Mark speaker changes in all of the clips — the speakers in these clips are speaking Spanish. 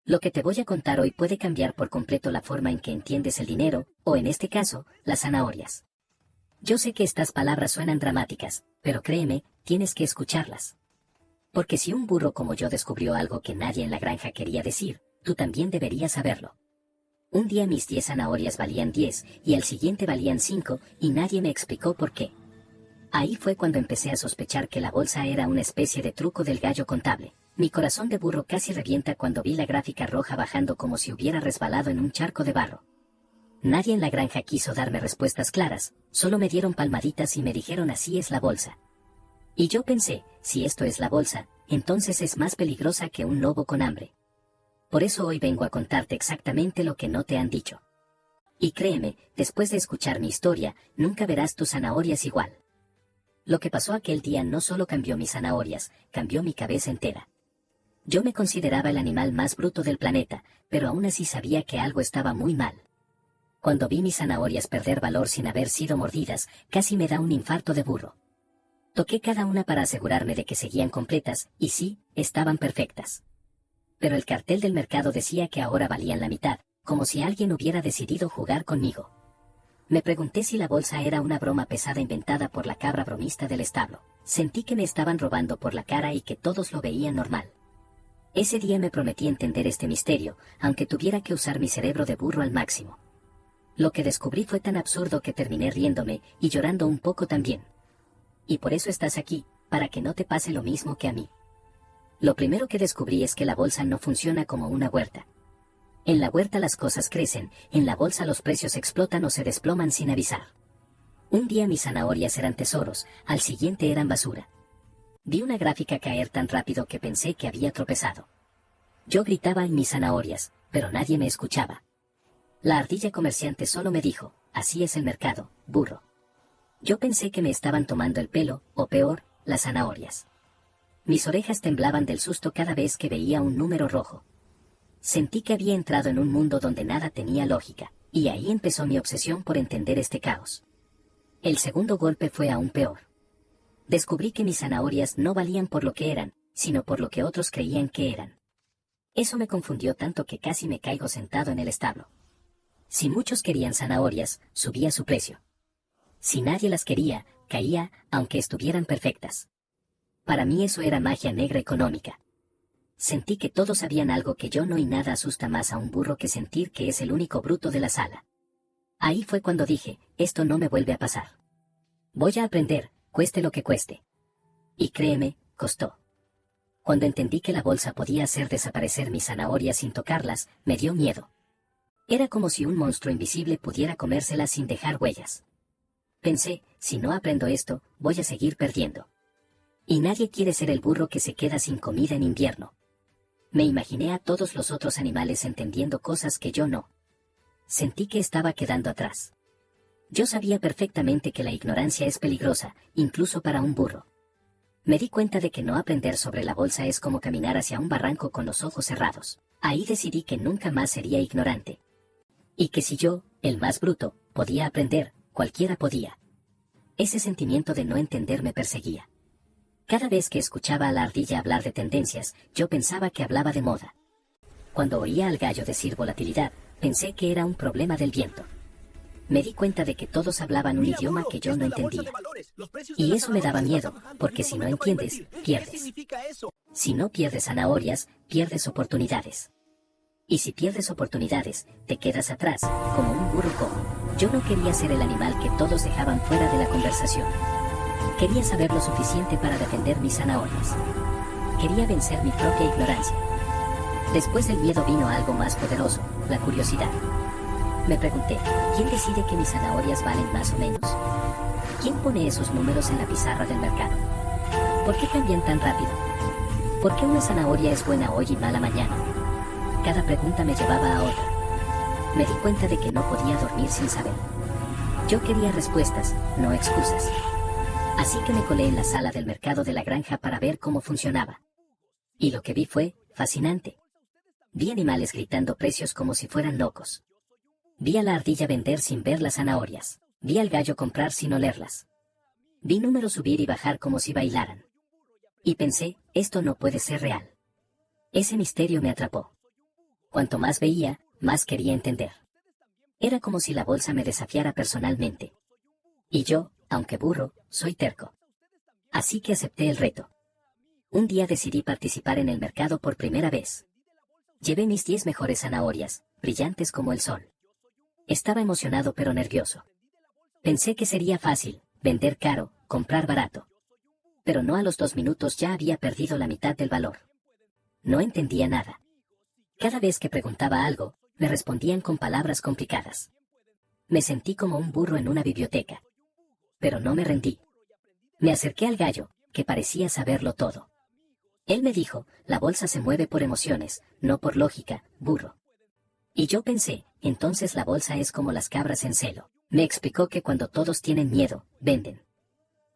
Speaker 1: Lo que te voy a contar hoy puede cambiar por completo la forma en que entiendes el dinero, o en este caso, las zanahorias. Yo sé que estas palabras suenan dramáticas, pero créeme, tienes que escucharlas. Porque si un burro como yo descubrió algo que nadie en la granja quería decir, tú también deberías saberlo. Un día mis 10 zanahorias valían 10, y al siguiente valían 5, y nadie me explicó por qué. Ahí fue cuando empecé a sospechar que la bolsa era una especie de truco del gallo contable. Mi corazón de burro casi revienta cuando vi la gráfica roja bajando como si hubiera resbalado en un charco de barro. Nadie en la granja quiso darme respuestas claras, solo me dieron palmaditas y me dijeron así es la bolsa. Y yo pensé, si esto es la bolsa, entonces es más peligrosa que un lobo con hambre. Por eso hoy vengo a contarte exactamente lo que no te han dicho. Y créeme, después de escuchar mi historia, nunca verás tus zanahorias igual. Lo que pasó aquel día no solo cambió mis zanahorias, cambió mi cabeza entera. Yo me consideraba el animal más bruto del planeta, pero aún así sabía que algo estaba muy mal. Cuando vi mis zanahorias perder valor sin haber sido mordidas, casi me da un infarto de burro. Toqué cada una para asegurarme de que seguían completas, y sí, estaban perfectas. Pero el cartel del mercado decía que ahora valían la mitad, como si alguien hubiera decidido jugar conmigo. Me pregunté si la bolsa era una broma pesada inventada por la cabra bromista del establo. Sentí que me estaban robando por la cara y que todos lo veían normal. Ese día me prometí entender este misterio, aunque tuviera que usar mi cerebro de burro al máximo. Lo que descubrí fue tan absurdo que terminé riéndome y llorando un poco también. Y por eso estás aquí, para que no te pase lo mismo que a mí. Lo primero que descubrí es que la bolsa no funciona como una huerta. En la huerta las cosas crecen, en la bolsa los precios explotan o se desploman sin avisar. Un día mis zanahorias eran tesoros, al siguiente eran basura. Vi una gráfica caer tan rápido que pensé que había tropezado. Yo gritaba en mis zanahorias, pero nadie me escuchaba. La ardilla comerciante solo me dijo, así es el mercado, burro. Yo pensé que me estaban tomando el pelo, o peor, las zanahorias. Mis orejas temblaban del susto cada vez que veía un número rojo. Sentí que había entrado en un mundo donde nada tenía lógica, y ahí empezó mi obsesión por entender este caos. El segundo golpe fue aún peor. Descubrí que mis zanahorias no valían por lo que eran, sino por lo que otros creían que eran. Eso me confundió tanto que casi me caigo sentado en el establo. Si muchos querían zanahorias, subía su precio. Si nadie las quería, caía, aunque estuvieran perfectas. Para mí eso era magia negra económica. Sentí que todos sabían algo que yo no, y nada asusta más a un burro que sentir que es el único bruto de la sala. Ahí fue cuando dije, esto no me vuelve a pasar. Voy a aprender, cueste lo que cueste. Y créeme, costó. Cuando entendí que la bolsa podía hacer desaparecer mis zanahorias sin tocarlas, me dio miedo. Era como si un monstruo invisible pudiera comérselas sin dejar huellas. Pensé, si no aprendo esto, voy a seguir perdiendo. Y nadie quiere ser el burro que se queda sin comida en invierno. Me imaginé a todos los otros animales entendiendo cosas que yo no. Sentí que estaba quedando atrás. Yo sabía perfectamente que la ignorancia es peligrosa, incluso para un burro. Me di cuenta de que no aprender sobre la bolsa es como caminar hacia un barranco con los ojos cerrados. Ahí decidí que nunca más sería ignorante. Y que si yo, el más bruto, podía aprender, cualquiera podía. Ese sentimiento de no entender me perseguía. Cada vez que escuchaba a la ardilla hablar de tendencias, yo pensaba que hablaba de moda. Cuando oía al gallo decir volatilidad, pensé que era un problema del viento. Me di cuenta de que todos hablaban un idioma que yo no entendía. Y eso me daba miedo, porque si no entiendes, pierdes. Si no pierdes zanahorias, pierdes oportunidades. Y si pierdes oportunidades, te quedas atrás, como un burro cojo. Yo no quería ser el animal que todos dejaban fuera de la conversación. Quería saber lo suficiente para defender mis zanahorias. Quería vencer mi propia ignorancia. Después del miedo vino algo más poderoso, la curiosidad. Me pregunté, ¿quién decide que mis zanahorias valen más o menos? ¿Quién pone esos números en la pizarra del mercado? ¿Por qué cambian tan rápido? ¿Por qué una zanahoria es buena hoy y mala mañana? Cada pregunta me llevaba a otra. Me di cuenta de que no podía dormir sin saber. Yo quería respuestas, no excusas. Así que me colé en la sala del mercado de la granja para ver cómo funcionaba. Y lo que vi fue fascinante. Vi animales gritando precios como si fueran locos. Vi a la ardilla vender sin ver las zanahorias. Vi al gallo comprar sin olerlas. Vi números subir y bajar como si bailaran. Y pensé, esto no puede ser real. Ese misterio me atrapó. Cuanto más veía, más quería entender. Era como si la bolsa me desafiara personalmente. Y yo, aunque burro, soy terco. Así que acepté el reto. Un día decidí participar en el mercado por primera vez. Llevé mis 10 mejores zanahorias, brillantes como el sol. Estaba emocionado pero nervioso. Pensé que sería fácil, vender caro, comprar barato. Pero no, a los 2 minutos ya había perdido la mitad del valor. No entendía nada. Cada vez que preguntaba algo, me respondían con palabras complicadas. Me sentí como un burro en una biblioteca. Pero no me rendí. Me acerqué al gallo, que parecía saberlo todo. Él me dijo, la bolsa se mueve por emociones, no por lógica, burro. Y yo pensé, entonces la bolsa es como las cabras en celo. Me explicó que cuando todos tienen miedo, venden.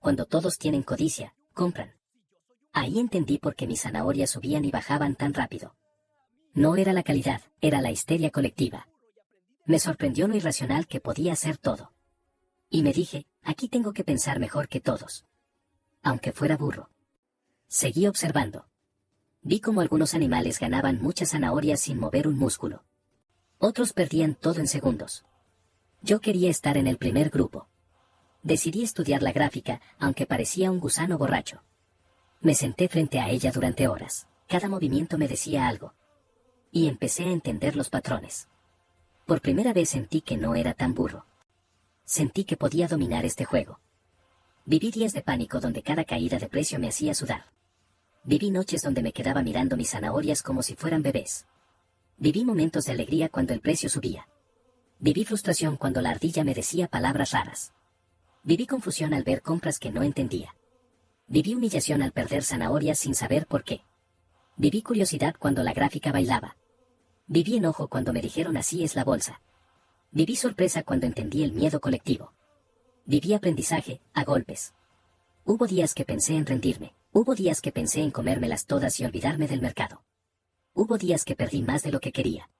Speaker 1: Cuando todos tienen codicia, compran. Ahí entendí por qué mis zanahorias subían y bajaban tan rápido. No era la calidad, era la histeria colectiva. Me sorprendió lo irracional que podía hacer todo. Y me dije, aquí tengo que pensar mejor que todos. Aunque fuera burro. Seguí observando. Vi cómo algunos animales ganaban muchas zanahorias sin mover un músculo. Otros perdían todo en segundos. Yo quería estar en el primer grupo. Decidí estudiar la gráfica, aunque parecía un gusano borracho. Me senté frente a ella durante horas. Cada movimiento me decía algo. Y empecé a entender los patrones. Por primera vez sentí que no era tan burro. Sentí que podía dominar este juego. Viví días de pánico donde cada caída de precio me hacía sudar. Viví noches donde me quedaba mirando mis zanahorias como si fueran bebés. Viví momentos de alegría cuando el precio subía. Viví frustración cuando la ardilla me decía palabras raras. Viví confusión al ver compras que no entendía. Viví humillación al perder zanahorias sin saber por qué. Viví curiosidad cuando la gráfica bailaba. Viví enojo cuando me dijeron así es la bolsa. Viví sorpresa cuando entendí el miedo colectivo. Viví aprendizaje, a golpes. Hubo días que pensé en rendirme. Hubo días que pensé en comérmelas todas y olvidarme del mercado. Hubo días que perdí más de lo que quería.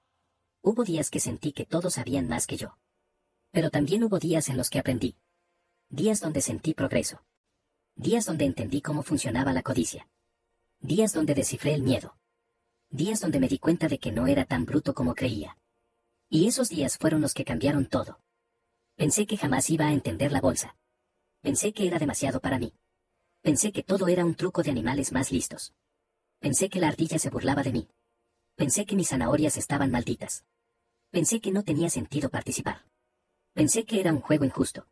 Speaker 1: Hubo días que sentí que todos sabían más que yo. Pero también hubo días en los que aprendí. Días donde sentí progreso. Días donde entendí cómo funcionaba la codicia. Días donde descifré el miedo. Días donde me di cuenta de que no era tan bruto como creía. Y esos días fueron los que cambiaron todo. Pensé que jamás iba a entender la bolsa. Pensé que era demasiado para mí. Pensé que todo era un truco de animales más listos. Pensé que la ardilla se burlaba de mí. Pensé que mis zanahorias estaban malditas. Pensé que no tenía sentido participar. Pensé que era un juego injusto.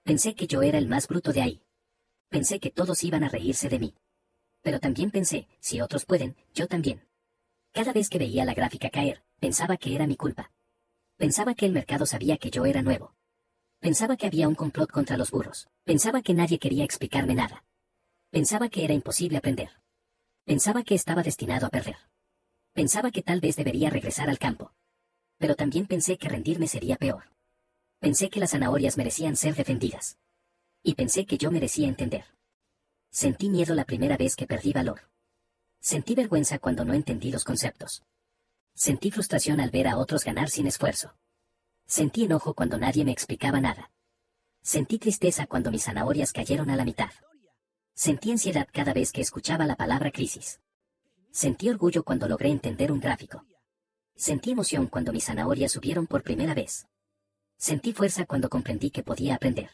Speaker 1: Pensé que yo era el más bruto de ahí. Pensé que todos iban a reírse de mí. Pero también pensé, si otros pueden, yo también. Cada vez que veía la gráfica caer, pensaba que era mi culpa. Pensaba que el mercado sabía que yo era nuevo. Pensaba que había un complot contra los burros. Pensaba que nadie quería explicarme nada. Pensaba que era imposible aprender. Pensaba que estaba destinado a perder. Pensaba que tal vez debería regresar al campo. Pero también pensé que rendirme sería peor. Pensé que las zanahorias merecían ser defendidas. Y pensé que yo merecía entender. Sentí miedo la primera vez que perdí valor. Sentí vergüenza cuando no entendí los conceptos. Sentí frustración al ver a otros ganar sin esfuerzo. Sentí enojo cuando nadie me explicaba nada. Sentí tristeza cuando mis zanahorias cayeron a la mitad. Sentí ansiedad cada vez que escuchaba la palabra crisis. Sentí orgullo cuando logré entender un gráfico. Sentí emoción cuando mis zanahorias subieron por primera vez. Sentí fuerza cuando comprendí que podía aprender.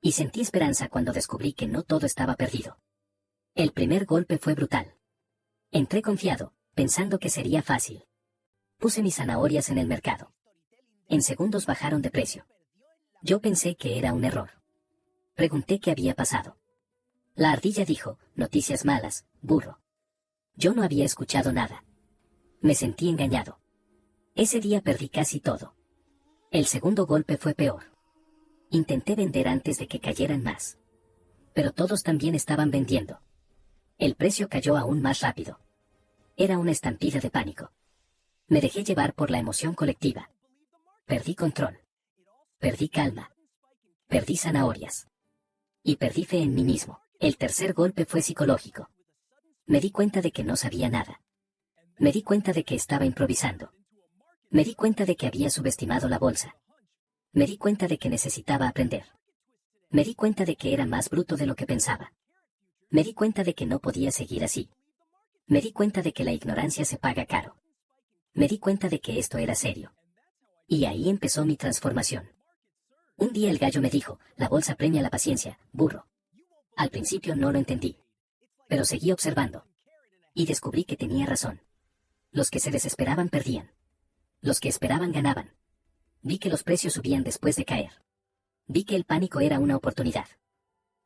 Speaker 1: Y sentí esperanza cuando descubrí que no todo estaba perdido. El primer golpe fue brutal. Entré confiado, pensando que sería fácil. Puse mis zanahorias en el mercado. En segundos bajaron de precio. Yo pensé que era un error. Pregunté qué había pasado. La ardilla dijo, noticias malas, burro. Yo no había escuchado nada. Me sentí engañado. Ese día perdí casi todo. El segundo golpe fue peor. Intenté vender antes de que cayeran más. Pero todos también estaban vendiendo. El precio cayó aún más rápido. Era una estampida de pánico. Me dejé llevar por la emoción colectiva. Perdí control. Perdí calma. Perdí zanahorias. Y perdí fe en mí mismo. El tercer golpe fue psicológico. Me di cuenta de que no sabía nada. Me di cuenta de que estaba improvisando. Me di cuenta de que había subestimado la bolsa. Me di cuenta de que necesitaba aprender. Me di cuenta de que era más bruto de lo que pensaba. Me di cuenta de que no podía seguir así. Me di cuenta de que la ignorancia se paga caro. Me di cuenta de que esto era serio. Y ahí empezó mi transformación. Un día el gallo me dijo, la bolsa premia la paciencia, burro. Al principio no lo entendí. Pero seguí observando. Y descubrí que tenía razón. Los que se desesperaban perdían. Los que esperaban ganaban. Vi que los precios subían después de caer. Vi que el pánico era una oportunidad.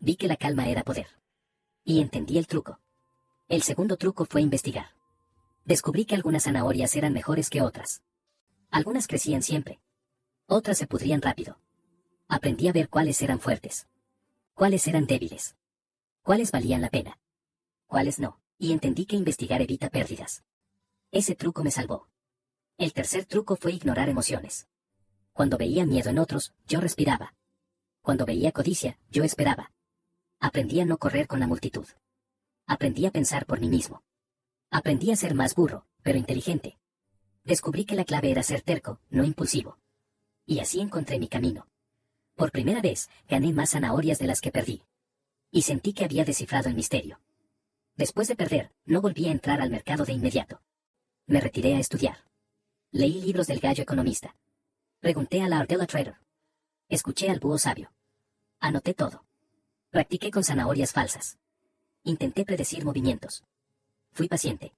Speaker 1: Vi que la calma era poder. Y entendí el truco. El segundo truco fue investigar. Descubrí que algunas zanahorias eran mejores que otras. Algunas crecían siempre. Otras se pudrían rápido. Aprendí a ver cuáles eran fuertes. Cuáles eran débiles. Cuáles valían la pena. Cuáles no. Y entendí que investigar evita pérdidas. Ese truco me salvó. El tercer truco fue ignorar emociones. Cuando veía miedo en otros, yo respiraba. Cuando veía codicia, yo esperaba. Aprendí a no correr con la multitud. Aprendí a pensar por mí mismo. Aprendí a ser más burro, pero inteligente. Descubrí que la clave era ser terco, no impulsivo. Y así encontré mi camino. Por primera vez, gané más zanahorias de las que perdí. Y sentí que había descifrado el misterio. Después de perder, no volví a entrar al mercado de inmediato. Me retiré a estudiar. Leí libros del gallo economista. Pregunté a la Ardella Trader. Escuché al búho sabio. Anoté todo. Practiqué con zanahorias falsas. Intenté predecir movimientos. Fui paciente.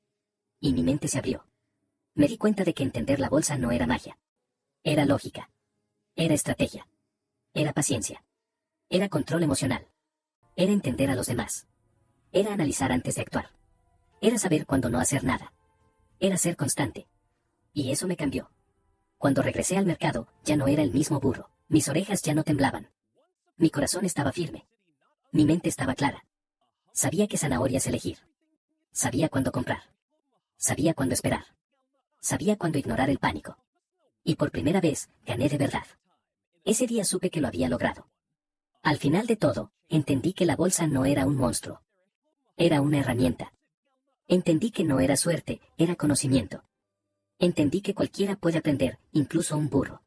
Speaker 1: Y mi mente se abrió. Me di cuenta de que entender la bolsa no era magia. Era lógica. Era estrategia. Era paciencia. Era control emocional. Era entender a los demás. Era analizar antes de actuar. Era saber cuándo no hacer nada. Era ser constante. Y eso me cambió. Cuando regresé al mercado, ya no era el mismo burro. Mis orejas ya no temblaban. Mi corazón estaba firme. Mi mente estaba clara. Sabía qué zanahorias elegir. Sabía cuándo comprar. Sabía cuándo esperar. Sabía cuándo ignorar el pánico. Y por primera vez, gané de verdad. Ese día supe que lo había logrado. Al final de todo, entendí que la bolsa no era un monstruo. Era una herramienta. Entendí que no era suerte, era conocimiento. Entendí que cualquiera puede aprender, incluso un burro.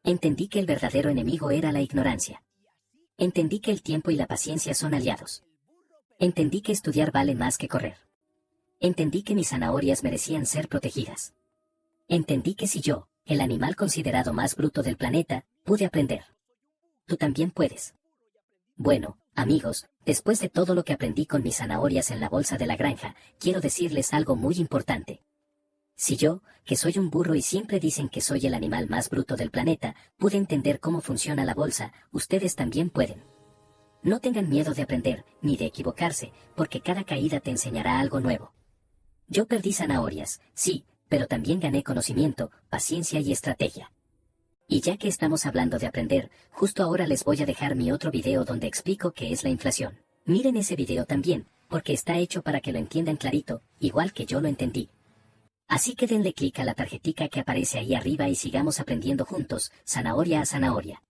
Speaker 1: Entendí que el verdadero enemigo era la ignorancia. Entendí que el tiempo y la paciencia son aliados. Entendí que estudiar vale más que correr. Entendí que mis zanahorias merecían ser protegidas. Entendí que si yo, el animal considerado más bruto del planeta, pude aprender, tú también puedes. Bueno, amigos, después de todo lo que aprendí con mis zanahorias en la bolsa de la granja, quiero decirles algo muy importante. Si yo, que soy un burro y siempre dicen que soy el animal más bruto del planeta, pude entender cómo funciona la bolsa, ustedes también pueden. No tengan miedo de aprender, ni de equivocarse, porque cada caída te enseñará algo nuevo. Yo perdí zanahorias, sí, pero también gané conocimiento, paciencia y estrategia. Y ya que estamos hablando de aprender, justo ahora les voy a dejar mi otro video donde explico qué es la inflación. Miren ese video también, porque está hecho para que lo entiendan clarito, igual que yo lo entendí. Así que denle clic a la tarjetica que aparece ahí arriba y sigamos aprendiendo juntos, zanahoria a zanahoria.